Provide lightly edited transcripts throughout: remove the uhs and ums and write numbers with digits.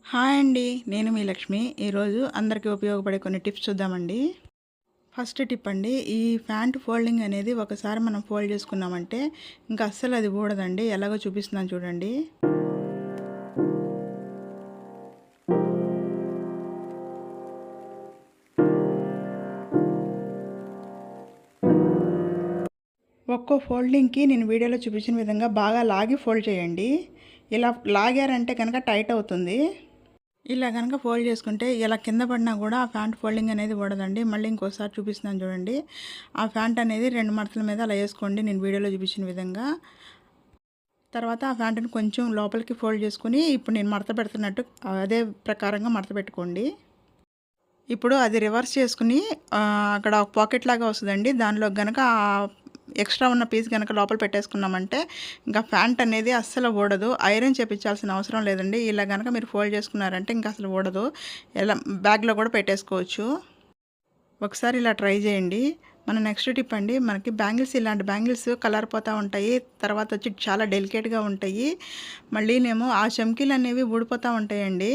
Hi అండి. నేను మీ లక్ష్మి. ఈరోజు అందరికీ ఉపయోగపడే కొన్ని టిప్స్ చూద్దామండి. ఫస్ట్ టిప్ అండి. ఈ ప్యాంట్ ఫోల్డింగ్ అనేది ఒకసారి మనం ఫోల్డ్ చేసుకున్నామంటే ఇంకా అస్సలు అది ఊడదండి. ఎలాగో చూపిస్తున్నాను చూడండి. ఒక్కో ఫోల్డింగ్‌కి నేను వీడియోలో చూపించిన విధంగా బాగా లాగి ఫోల్డ్ చేయండి. ఇలా లాగారంటే కనుక టైట్ అవుతుంది. ఇలా కనుక ఫోల్డ్ చేసుకుంటే ఇలా కింద పడినా కూడా ఆ ప్యాంట్ ఫోల్డింగ్ అనేది ఊడదండి. మళ్ళీ ఇంకోసారి చూపిస్తున్నాను చూడండి. ఆ ప్యాంట్ అనేది 2 మడతల మీద అలా వేసుకోండి నేను వీడియోలో చూపించిన విధంగా. తర్వాత ఆ ప్యాంటుని కొంచెం లోపలికి ఫోల్డ్ చేసుకుని ఇప్పుడు నేను మడత పెడుతున్నట్టు అదే ప్రకారంగా మడత పెట్టుకోండి. ఇప్పుడు అది రివర్స్ చేసుకుని అక్కడ ఒక పాకెట్ లాగా వస్తుందండి. దానిలో గనక ఎక్స్ట్రా ఉన్న పీస్ కనుక లోపల పెట్టేసుకున్నామంటే ఇంకా ప్యాంట్ అనేది అస్సలు ఊడదు. ఐరన్ చేపించాల్సిన అవసరం లేదండి. ఇలా కనుక మీరు ఫోల్డ్ చేసుకున్నారంటే ఇంకా అసలు ఊడదు. ఎలా బ్యాగ్లో కూడా పెట్టేసుకోవచ్చు. ఒకసారి ఇలా ట్రై చేయండి. మన నెక్స్ట్ టిప్ అండి. మనకి బ్యాంగిల్స్, ఇలాంటి బ్యాంగిల్స్ కలర్ పోతూ ఉంటాయి. తర్వాత వచ్చి చాలా డెలికేట్గా ఉంటాయి. మళ్ళీనేమో ఆ చమ్కీలు అనేవి ఊడిపోతూ ఉంటాయండి.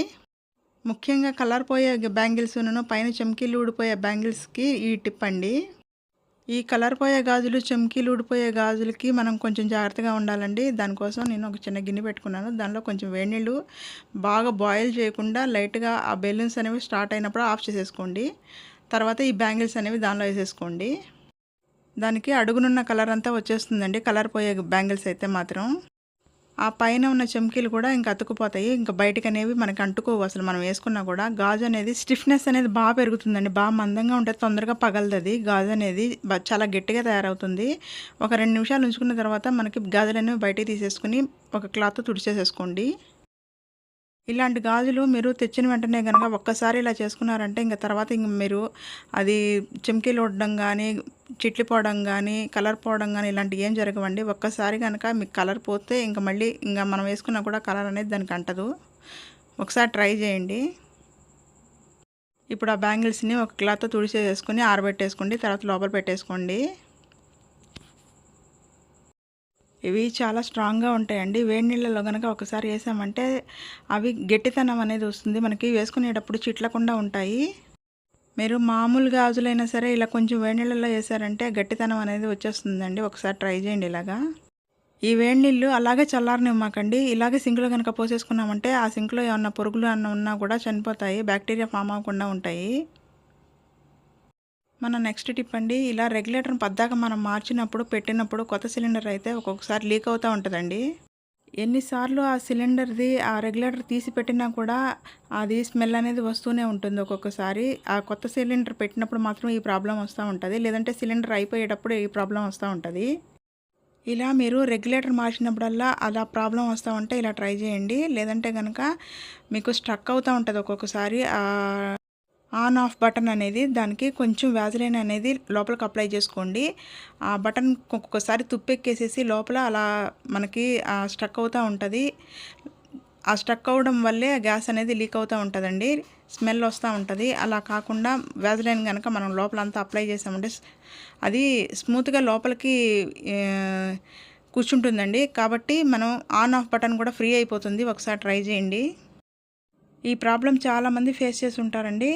ముఖ్యంగా కలర్ పోయే బ్యాంగిల్స్ను పైన చమ్కీలు ఊడిపోయే బ్యాంగిల్స్కి ఈ టిప్ అండి. ఈ కలర్ పోయే గాజులు, చమ్కీలు ఊడిపోయే గాజులకి మనం కొంచెం జాగ్రత్తగా ఉండాలండి. దానికోసం నేను ఒక చిన్న గిన్నె పెట్టుకున్నాను. దానిలో కొంచెం వేడి నీళ్ళు బాగా బాయిల్ చేయకుండా లైట్గా ఆ బెలూన్స్ అనేవి స్టార్ట్ అయినప్పుడు ఆఫ్ చేసేసుకోండి. తర్వాత ఈ బ్యాంగిల్స్ అనేవి దానిలో వేసేసుకోండి. దానికి అడుగునున్న కలర్ అంతా వచ్చేస్తుందండి, కలర్ పోయే బ్యాంగిల్స్ అయితే మాత్రం. ఆ పైన ఉన్న చమ్కీలు కూడా ఇంకా అతుక్కుపోతాయి. ఇంకా బయటకు అనేవి మనకి అంటుకోవు అసలు మనం వేసుకున్నా కూడా. గాజు అనేది స్టిఫ్నెస్ అనేది బాగా పెరుగుతుందండి. బాగా మందంగా ఉంటే తొందరగా పగలదది. గాజు అనేది చాలా గట్టిగా తయారవుతుంది. ఒక 2 నిమిషాలు ఉంచుకున్న తర్వాత మనకి గాజులు అనేవి బయటికి తీసేసుకుని ఒక క్లాత్ తుడిచేసేసుకోండి. ఇలాంటి గాజులు మీరు తెచ్చిన వెంటనే కనుక ఒక్కసారి ఇలా చేసుకున్నారంటే ఇంక తర్వాత ఇంక మీరు అది చెమ్కీలు ఉడడం కానీ, చిట్లిపోవడం కానీ, కలర్ పోవడం కానీ ఇలాంటివి ఏం జరగవండి. ఒక్కసారి కనుక మీకు కలర్ పోతే ఇంక మళ్ళీ ఇంకా మనం వేసుకున్నా కూడా కలర్ అనేది దానికి అంటదు. ఒకసారి ట్రై చేయండి. ఇప్పుడు ఆ బ్యాంగిల్స్ని ఒక క్లాత్ తుడిచేసుకుని ఆరబెట్టేసుకోండి. తర్వాత లోపల పెట్టేసుకోండి. ఇవి చాలా స్ట్రాంగ్గా ఉంటాయండి. వేడి నీళ్ళలో కనుక ఒకసారి వేసామంటే అవి గట్టితనం అనేది వస్తుంది. మనకి వేసుకునేటప్పుడు చిట్లకుండా ఉంటాయి. మీరు మామూలు గాజులైనా సరే ఇలా కొంచెం వేడి నీళ్ళలో వేసారంటే గట్టితనం అనేది వచ్చేస్తుందండి. ఒకసారి ట్రై చేయండి ఇలాగా. ఈ వేడి నీళ్ళు అలాగే చల్లారనివ్వమాకండి. ఇలాగే సింక్లో కనుక పోసేసుకున్నామంటే ఆ సింక్లో ఏమన్నా పురుగులు అన్న ఉన్నా కూడా చనిపోతాయి. బ్యాక్టీరియా ఫామ్ అవ్వకుండా ఉంటాయి. మన నెక్స్ట్ టిప్ అండి. ఇలా రెగ్యులేటర్ని పద్దాక మనం మార్చినప్పుడు పెట్టినప్పుడు కొత్త సిలిండర్ అయితే ఒక్కొక్కసారి లీక్ అవుతూ ఉంటుందండి. ఎన్నిసార్లు ఆ సిలిండర్ది ఆ రెగ్యులేటర్ తీసి పెట్టినా కూడా అది స్మెల్ అనేది వస్తూనే ఉంటుంది. ఒక్కొక్కసారి ఆ కొత్త సిలిండర్ పెట్టినప్పుడు మాత్రం ఈ ప్రాబ్లం వస్తూ ఉంటుంది. లేదంటే సిలిండర్ అయిపోయేటప్పుడు ఈ ప్రాబ్లం వస్తూ ఉంటుంది. ఇలా మీరు రెగ్యులేటర్ మార్చినప్పుడల్లా అలా ప్రాబ్లం వస్తూ ఉంటే ఇలా ట్రై చేయండి. లేదంటే కనుక మీకు స్ట్రక్ అవుతూ ఉంటుంది ఒక్కొక్కసారి. ఆన్ ఆఫ్ బటన్ అనేది దానికి కొంచెం వ్యాజిలైన్ అనేది లోపలికి అప్లై చేసుకోండి. ఆ బటన్ ఒక్కొక్కసారి తుప్పెక్కేసేసి లోపల అలా మనకి స్ట్రక్ అవుతూ ఉంటుంది. ఆ స్ట్రక్ అవ్వడం వల్లే గ్యాస్ అనేది లీక్ అవుతూ ఉంటుందండి. స్మెల్ వస్తూ ఉంటుంది. అలా కాకుండా వ్యాజిలైన్ కనుక మనం లోపలంతా అప్లై చేసామంటే అది స్మూత్గా లోపలికి కూర్చుంటుందండి. కాబట్టి మనం ఆన్ ఆఫ్ బటన్ కూడా ఫ్రీ అయిపోతుంది. ఒకసారి ట్రై చేయండి. ఈ ప్రాబ్లం చాలామంది ఫేస్ చేసి ఉంటారండి.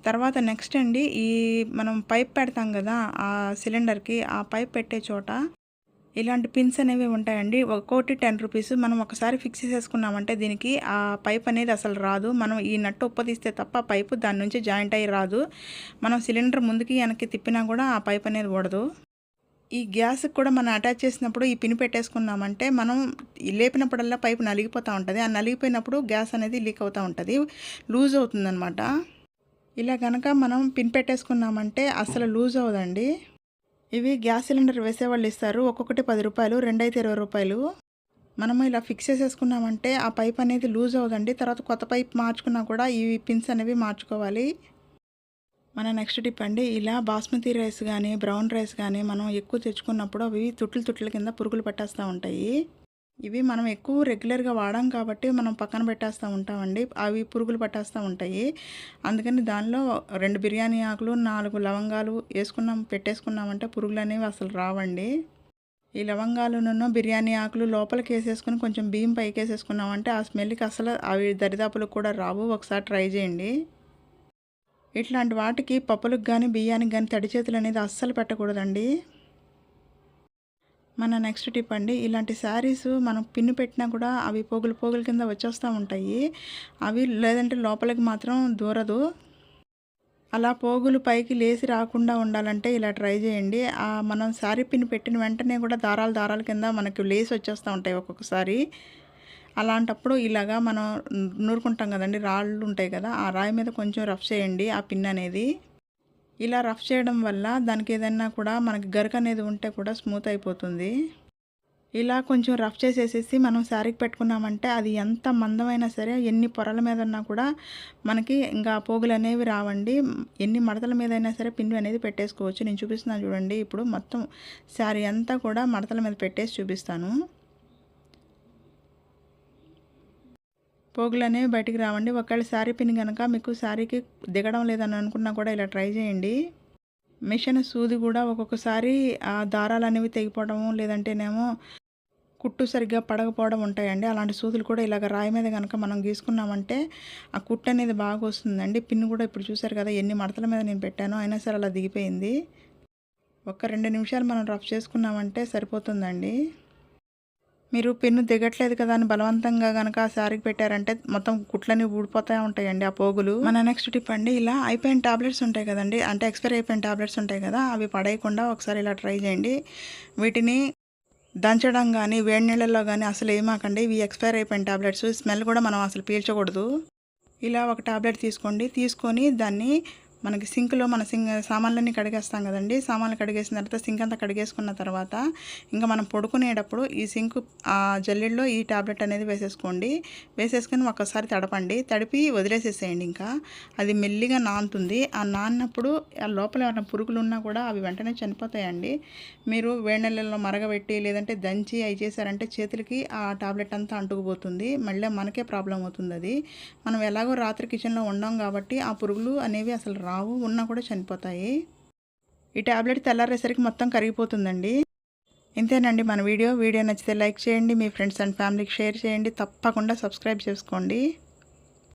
తర్వాత నెక్స్ట్ అండి, ఈ మనం పైప్ పెడతాం కదా ఆ సిలిండర్కి, ఆ పైప్ పెట్టే చోట ఇలాంటి పిన్స్ అనేవి ఉంటాయండి. ఒక్కోటి 10 రూపీస్. మనం ఒకసారి ఫిక్స్ చేసేసుకున్నామంటే దీనికి ఆ పైప్ అనేది అసలు రాదు. మనం ఈ నట్టు ఉప్పదీస్తే తప్ప పైపు దాని నుంచి జాయింట్ అయ్యి రాదు. మనం సిలిండర్ ముందుకి వెనక్కి తిప్పినా కూడా ఆ పైప్ అనేది ఊడదు. ఈ గ్యాస్కి కూడా మనం అటాచ్ చేసినప్పుడు ఈ పిన్ పెట్టేసుకున్నామంటే మనం లేపినప్పుడల్లా పైపు నలిగిపోతూ ఉంటుంది. ఆ నలిగిపోయినప్పుడు గ్యాస్ అనేది లీక్ అవుతూ ఉంటుంది, లూజ్ అవుతుందన్నమాట. ఇలా కనుక మనం పిన్ పెట్టేసుకున్నామంటే అసలు లూజ్ అవ్వదండి. ఇవి గ్యాస్ సిలిండర్ వేసేవాళ్ళు ఇస్తారు. ఒక్కొక్కటి 10 రూపాయలు, రెండైతే 20 రూపాయలు. మనము ఇలా ఫిక్స్ చేసేసుకున్నామంటే ఆ పైప్ అనేది లూజ్ అవ్వదండి. తర్వాత కొత్త పైప్ మార్చుకున్నా కూడా ఈ పిన్స్ అనేవి మార్చుకోవాలి. మన నెక్స్ట్ టిప్ అండి. ఇలా బాస్మతి రైస్ కానీ, బ్రౌన్ రైస్ కానీ మనం ఎక్కువ తెచ్చుకున్నప్పుడు అవి తుట్లు కింద పురుగులు పట్టేస్తూ ఉంటాయి. ఇవి మనం ఎక్కువ రెగ్యులర్గా వాడాం కాబట్టి మనం పక్కన పెట్టేస్తూ ఉంటామండి. అవి పురుగులు పట్టేస్తూ ఉంటాయి. అందుకని దానిలో 2 బిర్యానీ ఆకులు, 4 లవంగాలు పెట్టేసుకున్నామంటే పురుగులు అనేవి అసలు రావండి. ఈ లవంగాలును బిర్యానీ ఆకులు లోపలికి వేసేసుకొని కొంచెం బియ్యం పైకి వేసేసుకున్నామంటే ఆ స్మెల్కి అసలు అవి దరిదాపులకు కూడా రావు. ఒకసారి ట్రై చేయండి. ఇట్లాంటి వాటికి పప్పులకు కానీ బియ్యానికి కానీ తడి చేతులు అనేది అస్సలు పెట్టకూడదండి. మన నెక్స్ట్ టిప్ అండి, ఇలాంటి శారీస్ మనం పిన్ను పెట్టినా కూడా అవి పోగులు పోగుల కింద వచ్చేస్తూ ఉంటాయి. అవి లేదంటే లోపలికి మాత్రం దూరదు. అలా పోగులు పైకి లేసి రాకుండా ఉండాలంటే ఇలా ట్రై చేయండి. మనం శారీ పిన్ పెట్టిన వెంటనే కూడా దారాలు దారాల కింద మనకి లేసి వచ్చేస్తూ ఉంటాయి ఒక్కొక్కసారి. అలాంటప్పుడు ఇలాగా మనం నూరుకుంటాం కదండి, రాళ్ళు ఉంటాయి కదా, ఆ రాయి మీద కొంచెం రఫ్ చేయండి ఆ పిన్ అనేది. ఇలా రఫ్ చేయడం వల్ల దానికి ఏదైనా కూడా మనకి గరక అనేది ఉంటే కూడా స్మూత్ అయిపోతుంది. ఇలా కొంచెం రఫ్ చేసేసేసి మనం శారీకి పెట్టుకున్నామంటే అది ఎంత మందమైనా సరే ఎన్ని పొరల మీద ఉన్నా కూడా మనకి ఇంకా పోగులు అనేవి రావండి. ఎన్ని మడతల మీద అయినా సరే పిన్ అనేది పెట్టేసుకోవచ్చు. నేను చూపిస్తున్నాను చూడండి. ఇప్పుడు మొత్తం శారీ అంతా కూడా మడతల మీద పెట్టేసి చూపిస్తాను. పోగులు అనేవి బయటికి రావండి. ఒకవేళ శారీ పిన్ కనుక మీకు శారీకి దిగడం లేదని అనుకున్నా కూడా ఇలా ట్రై చేయండి. మిషన్ సూది కూడా ఒక్కొక్కసారి ఆ దారాలు అనేవి తెగిపోవడము లేదంటేనేమో కుట్టు సరిగ్గా పడకపోవడం ఉంటాయండి. అలాంటి సూదులు కూడా ఇలాగ రాయి మీద కనుక మనం గీసుకున్నామంటే ఆ కుట్టు అనేది బాగా వస్తుందండి. పిన్ కూడా ఇప్పుడు చూసారు కదా ఎన్ని మడతల మీద నేను పెట్టానో, అయినా సరే అలా దిగిపోయింది. ఒక 2 నిమిషాలు మనం రఫ్ చేసుకున్నామంటే సరిపోతుందండి. మీరు పిన్ను దిగట్లేదు కదా అని బలవంతంగా కనుక ఆ శారీకి పెట్టారంటే మొత్తం కుట్లన్నీ ఊడిపోతూ ఉంటాయండి ఆ పోగులు. మన నెక్స్ట్ టిప్ అండి, ఇలా అయిపోయిన టాబ్లెట్స్ ఉంటాయి కదండి, అంటే ఎక్స్పైర్ అయిపోయిన టాబ్లెట్స్ ఉంటాయి కదా, అవి పడేయకుండా ఒకసారి ఇలా ట్రై చేయండి. వీటిని దంచడం కానీ వేడి నీళ్ళల్లో కానీ అసలు ఏమాకండి. ఇవి ఎక్స్పైర్ అయిపోయిన టాబ్లెట్స్, స్మెల్ కూడా మనం అసలు పీల్చకూడదు. ఇలా ఒక టాబ్లెట్ తీసుకొని దాన్ని మనకి సింక్లో మన సామాన్లన్నీ కడిగేస్తాం కదండి, సామాన్లు కడిగేసిన తర్వాత సింక్ అంతా కడిగేసుకున్న తర్వాత ఇంకా మనం పడుకునేటప్పుడు ఈ సింక్ ఆ జల్లెడలో ఈ టాబ్లెట్ అనేది వేసేసుకొని ఒక్కసారి తడిపి వదిలేసేసేయండి. ఇంకా అది మెల్లిగా నానుతుంది. ఆ నాన్నప్పుడు ఆ లోపల ఏమైనా పురుగులు ఉన్నా కూడా అవి వెంటనే చనిపోతాయండి. మీరు వేడి నీళ్ళల్లో మరగబెట్టి లేదంటే దంచి అవి చేశారంటే చేతులకి ఆ టాబ్లెట్ అంతా అంటుకుపోతుంది. మళ్ళీ మనకే ప్రాబ్లం అవుతుంది. అది మనం ఎలాగో రాత్రి కిచెన్లో ఉండం కాబట్టి ఆ పురుగులు అనేవి అసలు రావు, ఉన్నా కూడా చనిపోతాయి. ఈ టాబ్లెట్ తెల్లారేసరికి మొత్తం కరిగిపోతుందండి. ఇంతేనండి మన వీడియో నచ్చితే లైక్ చేయండి, మీ ఫ్రెండ్స్ అండ్ ఫ్యామిలీకి షేర్ చేయండి, తప్పకుండా సబ్స్క్రైబ్ చేసుకోండి.